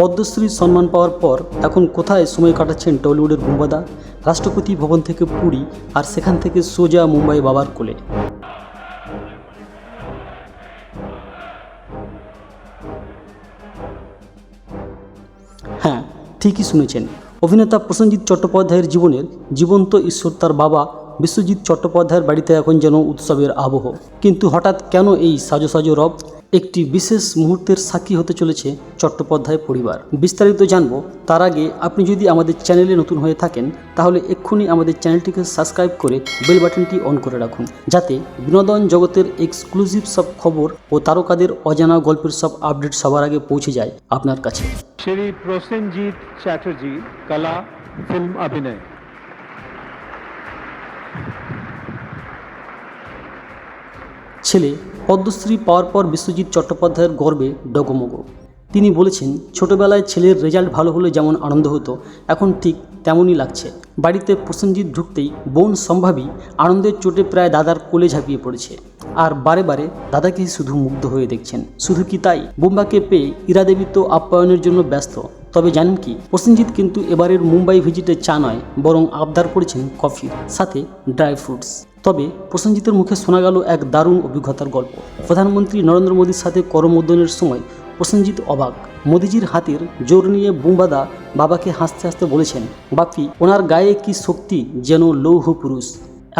পদ্মশ্রী সম্মান পাওয়ার পর এখন কোথায় সময় কাটাচ্ছেন টলিউডের বুম্বাদা? রাষ্ট্রপতি ভবন থেকে পুরী, আর সেখান থেকে সোজা মুম্বাই বাবার কোলে। হ্যাঁ, ঠিকই শুনেছেন। অভিনেতা প্রসেনজিৎ চট্টোপাধ্যায়ের জীবনের জীবন্ত ঈশ্বর তার বাবা বিশ্বজিৎ চট্টোপাধ্যায়ের বাড়িতে এখন যেন উৎসবের আবহ। কিন্তু হঠাৎ কেন এই সাজো সাজো রব? একটি বিশেষ মুহূর্তের সাক্ষী হতে চলেছে চট্টোপাধ্যায় পরিবার। বিস্তারিত জানবো তার আগে আপনি যদি আমাদের চ্যানেলে নতুন হয়ে থাকেন তাহলে এক্ষুনি আমাদের চ্যানেলটিকে সাবস্ক্রাইব করে বেল বাটনটি অন করে রাখুন, যাতে বিনোদন জগতের এক্সক্লুসিভ সব খবর ও তারকাদের অজানা গল্পের সব আপডেট সবার আগে পৌঁছে যায় আপনার কাছে। श्री प्रोसेनजीत चैटर्जी, कला फिल्म अभिनय। ছেলে পদ্মশ্রী পাওয়ার পর বিশ্বজিৎ চট্টোপাধ্যায়ের গর্বে ডগমগ। তিনি বলেছেন, ছোটবেলায় ছেলের রেজাল্ট ভালো হলে যেমন আনন্দ হতো, এখন ঠিক তেমনই লাগছে। বাড়িতে প্রসেনজিৎ ঢুকতেই বোন সম্ভাবী আনন্দের চোটে প্রায় দাদার কোলে ঝাঁপিয়ে পড়েছে, আর বারে বারে দাদাকেই শুধু মুগ্ধ হয়ে দেখছেন। শুধু কি তাই, বুম্বাকে পেয়ে ইরা দেবী তো আপ্যায়নের জন্য ব্যস্ত। তবে জানেন কি, প্রসেনজিৎ কিন্তু এবারের মুম্বাই ভিজিটে চা নয়, বরং আবদার করেছেন কফির সাথে ড্রাই ফ্রুটস। তবে প্রসেনজিতের মুখে শোনা গেল এক দারুণ অভিজ্ঞতার গল্প। প্রধানমন্ত্রী নরেন্দ্র মোদীর সাথে করমর্দনের সময় প্রসেনজিৎ অবাক। মোদিজির হাতের জোর নিয়ে বুম্বাদা বাবাকে হাসতে হাসতে বলেছেন, বাপি, ওনার গায়ে কি শক্তি, যেন লৌহ পুরুষ।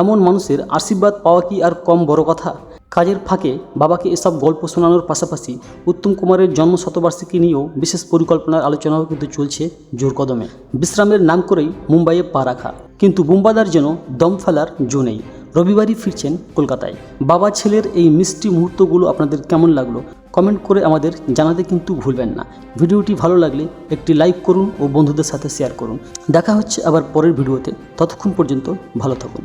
এমন মানুষের আশীর্বাদ পাওয়া কি আর কম বড় কথা? কাজের ফাঁকে বাবাকে এসব গল্প শোনানোর পাশাপাশি উত্তম কুমারের জন্ম শতবার্ষিকী নিয়েও বিশেষ পরিকল্পনার আলোচনাও কিন্তু চলছে জোর কদমে। বিশ্রামের নাম করেই মুম্বাইয়ে পা রাখা, কিন্তু বুম্বাদার যেন দম ফেলার জো নেই। রবিবারই ফিরছেন কলকাতায়। বাবা ছেলের এই মিষ্টি মুহূর্তগুলো আপনাদের কেমন লাগলো কমেন্ট করে আমাদের জানাতে কিন্তু ভুলবেন না। ভিডিওটি ভালো লাগলে একটি লাইক করুন ও বন্ধুদের সাথে শেয়ার করুন। দেখা হচ্ছে আবার পরের ভিডিওতে। ততক্ষণ পর্যন্ত ভালো থাকুন।